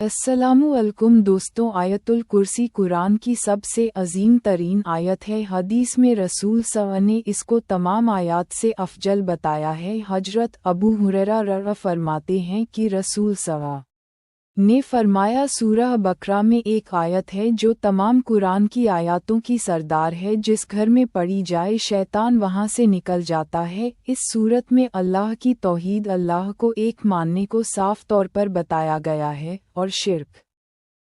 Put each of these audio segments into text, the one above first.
अस्सलामुअलैकुम दोस्तों, आयतुल कुर्सी कुरान की सबसे अजीम तरीन आयत है। हदीस में रसूल सल्लल्लाहु ने इसको तमाम आयात से अफजल बताया है। हजरत अबू हुरैरा रज़ियल्लाहु फरमाते हैं कि रसूल सल्लल्लाहु ने फरमाया, सूरह बकरा में एक आयत है जो तमाम कुरान की आयतों की सरदार है। जिस घर में पढ़ी जाए शैतान वहाँ से निकल जाता है। इस सूरत में अल्लाह की तौहीद, अल्लाह को एक मानने को साफ तौर पर बताया गया है और शिर्क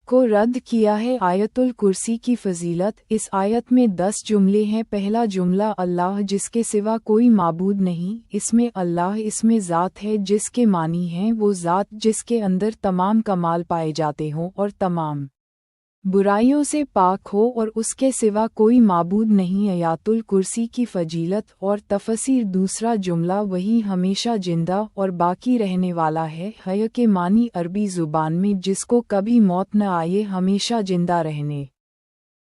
को रद्द किया है। आयतुल कुर्सी की फजीलत। इस आयत में 10 जुमले हैं। पहला जुमला, अल्लाह जिसके सिवा कोई माबूद नहीं। इसमें अल्लाह इसमें ज़ात है जिसके मानी हैं वो ज़ात जिसके अंदर तमाम कमाल पाए जाते हों और तमाम बुराइयों से पाक हो और उसके सिवा कोई माबूद नहीं। आयतुल कुर्सी की फजीलत और तफसीर। दूसरा जुमला, वही हमेशा जिंदा और बाकी रहने वाला है। हय के मानी अरबी ज़ुबान में जिसको कभी मौत न आए, हमेशा जिंदा रहने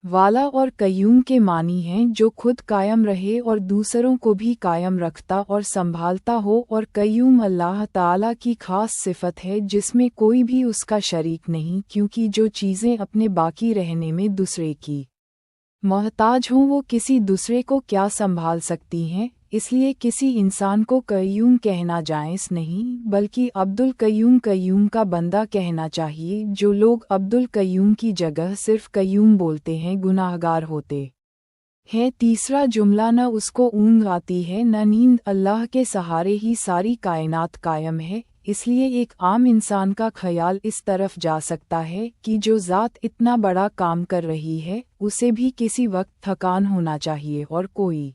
वाला, और कय्यूम के मानी हैं जो खुद कायम रहे और दूसरों को भी कायम रखता और संभालता हो। और कय्यूम अल्लाह ताला की खास सिफत है जिसमें कोई भी उसका शरीक नहीं, क्योंकि जो चीज़ें अपने बाकी रहने में दूसरे की मोहताज हों वो किसी दूसरे को क्या संभाल सकती हैं। इसलिए किसी इंसान को कय्यूम कहना जायज़ नहीं, बल्कि अब्दुल कय्यूम का बंदा कहना चाहिए। जो लोग अब्दुल कय्यूम की जगह सिर्फ कय्यूम बोलते हैं गुनाहगार होते हैं। तीसरा जुमला, न उसको ऊँघ आती है न नींद, अल्लाह के सहारे ही सारी कायनात कायम है। इसलिए एक आम इंसान का ख्याल इस तरफ जा सकता है कि जो ज़ात इतना बड़ा काम कर रही है उसे भी किसी वक्त थकान होना चाहिए और कोई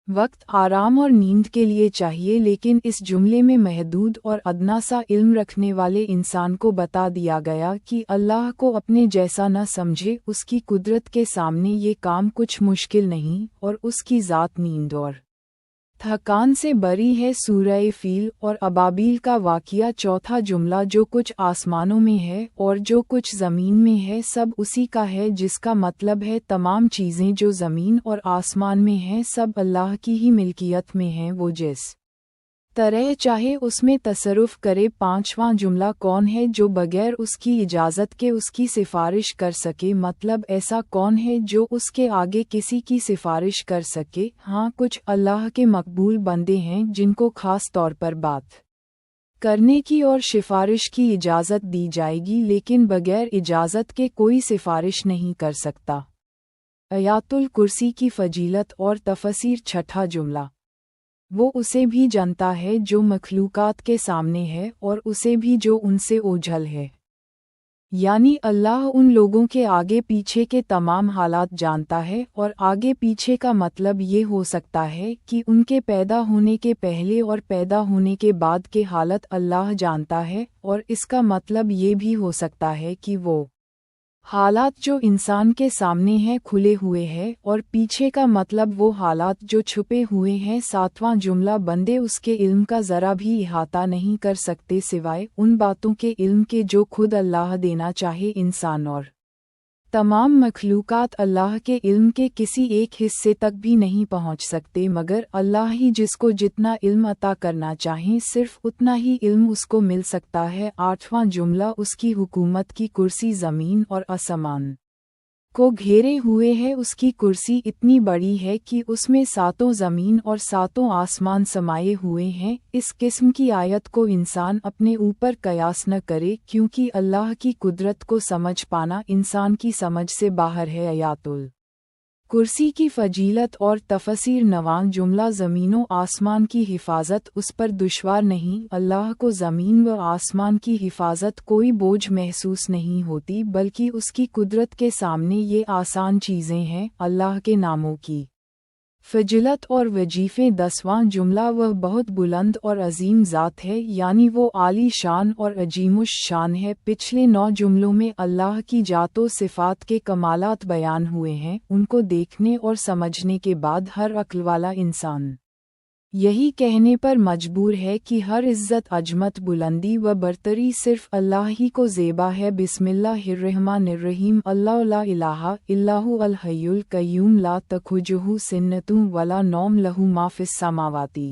वक्त आराम और नींद के लिए चाहिए। लेकिन इस जुमले में महदूद और अदना सा इल्म रखने वाले इंसान को बता दिया गया कि अल्लाह को अपने जैसा न समझे। उसकी कुदरत के सामने ये काम कुछ मुश्किल नहीं और उसकी ज़ात नींद और थकान से बरी है। सूरह फील और अबाबील का वाक़िया। चौथा जुमला, जो कुछ आसमानों में है और जो कुछ ज़मीन में है सब उसी का है, जिसका मतलब है तमाम चीज़ें जो ज़मीन और आसमान में हैं सब अल्लाह की ही मिल्कियत में हैं, वो जिस तरह चाहे उसमें तसरुफ़ करे। पांचवां जुमला, कौन है जो बगैर उसकी इजाज़त के उसकी सिफारिश कर सके, मतलब ऐसा कौन है जो उसके आगे किसी की सिफारिश कर सके। हाँ, कुछ अल्लाह के मकबूल बंदे हैं जिनको खास तौर पर बात करने की और सिफारिश की इजाज़त दी जाएगी, लेकिन बगैर इजाज़त के कोई सिफारिश नहीं कर सकता। आयतुल कुर्सी की फजीलत और तफसीर। छठा जुमला, वो उसे भी जानता है जो मखलूकात के सामने है और उसे भी जो उनसे ओझल है, यानी अल्लाह उन लोगों के आगे पीछे के तमाम हालात जानता है। और आगे पीछे का मतलब ये हो सकता है कि उनके पैदा होने के पहले और पैदा होने के बाद के हालत अल्लाह जानता है, और इसका मतलब ये भी हो सकता है कि वो हालात जो इंसान के सामने हैं खुले हुए हैं, और पीछे का मतलब वो हालात जो छुपे हुए हैं। सातवां जुमला, बंदे उसके इल्म का ज़रा भी इहाता नहीं कर सकते सिवाय उन बातों के इल्म के जो खुद अल्लाह देना चाहे। इंसान और तमाम मखलूकात अल्लाह के इल्म के किसी एक हिस्से तक भी नहीं पहुंच सकते, मगर अल्लाह ही जिसको जितना इल्म अता करना चाहे सिर्फ उतना ही इल्म उसको मिल सकता है। आठवां जुमला, उसकी हुकूमत की कुर्सी ज़मीन और आसमान को घेरे हुए है। उसकी कुर्सी इतनी बड़ी है कि उसमें सातों ज़मीन और सातों आसमान समाये हुए हैं। इस किस्म की आयत को इंसान अपने ऊपर कयास न करे, क्योंकि अल्लाह की कुदरत को समझ पाना इंसान की समझ से बाहर है। आयतुल कुर्सी की फजीलत और तफसीर। नवां जुमला, ज़मीनों आसमान की हिफाजत उस पर दुश्वार नहीं। अल्लाह को ज़मीन व आसमान की हिफाजत कोई बोझ महसूस नहीं होती, बल्कि उसकी कुदरत के सामने ये आसान चीज़ें हैं। अल्लाह के नामों की फजीलत और वजीफ़े। 10वां जुमला, वह बहुत बुलंद और अजीम ज़ात है, यानी वो आली शान और अजीमुश शान है। पिछले 9 जुमलों में अल्लाह की जातो सिफ़ात के कमालात बयान हुए हैं। उनको देखने और समझने के बाद हर अक्ल वाला इंसान यही कहने पर मजबूर है कि हर इज़्ज़त, अजमत, बुलंदी व बरतरी सिर्फ़ अल्लाह ही को ज़ेबा है। बिस्मिल्लाहिर्रहमानिर्रहीम। अल्लाहु ला इलाहा इल्लहु अल हय्युल क़य्यूम ला तख़ुज़ुहु सिन्नतुन वला नौम लहू मा फ़िस समावाति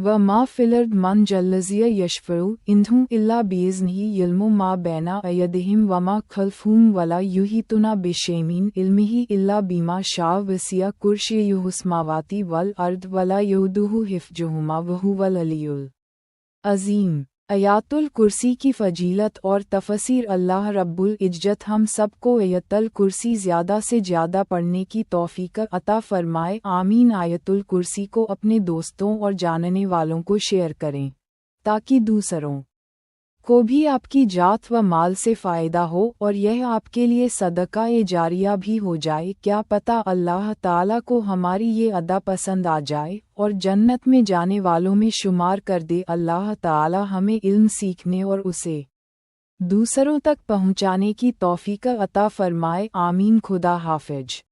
وما فی الارض من جلزی یشفع عنہ الا بإذنہ یعلم ما بین ایدیہم وما خلفہم ولا یحیطون بشیء من علمہ الا بما شاء وسع کرسیہ السماوات والارض ولا یؤودہ حفظہما وہو العلی العظیم۔ آیات الکرسی کی فضیلت اور تفسیر۔ اللہ رب العزت ہم سب کو آیت الکرسی زیادہ سے زیادہ پڑھنے کی توفیق عطا فرمائے، آمین۔ آیت الکرسی کو اپنے دوستوں اور جاننے والوں کو شیئر کریں تاکہ دوسروں کو بھی آپ کی جات و مال سے فائدہ ہو اور یہ آپ کے لیے صدقہ جاریہ بھی ہو جائے۔ کیا پتہ اللہ تعالیٰ کو ہماری یہ ادا پسند آ جائے اور جنت میں جانے والوں میں شمار کر دے۔ اللہ تعالیٰ ہمیں علم سیکھنے اور اسے دوسروں تک پہنچانے کی توفیق عطا فرمائے، آمین۔ خدا حافظ۔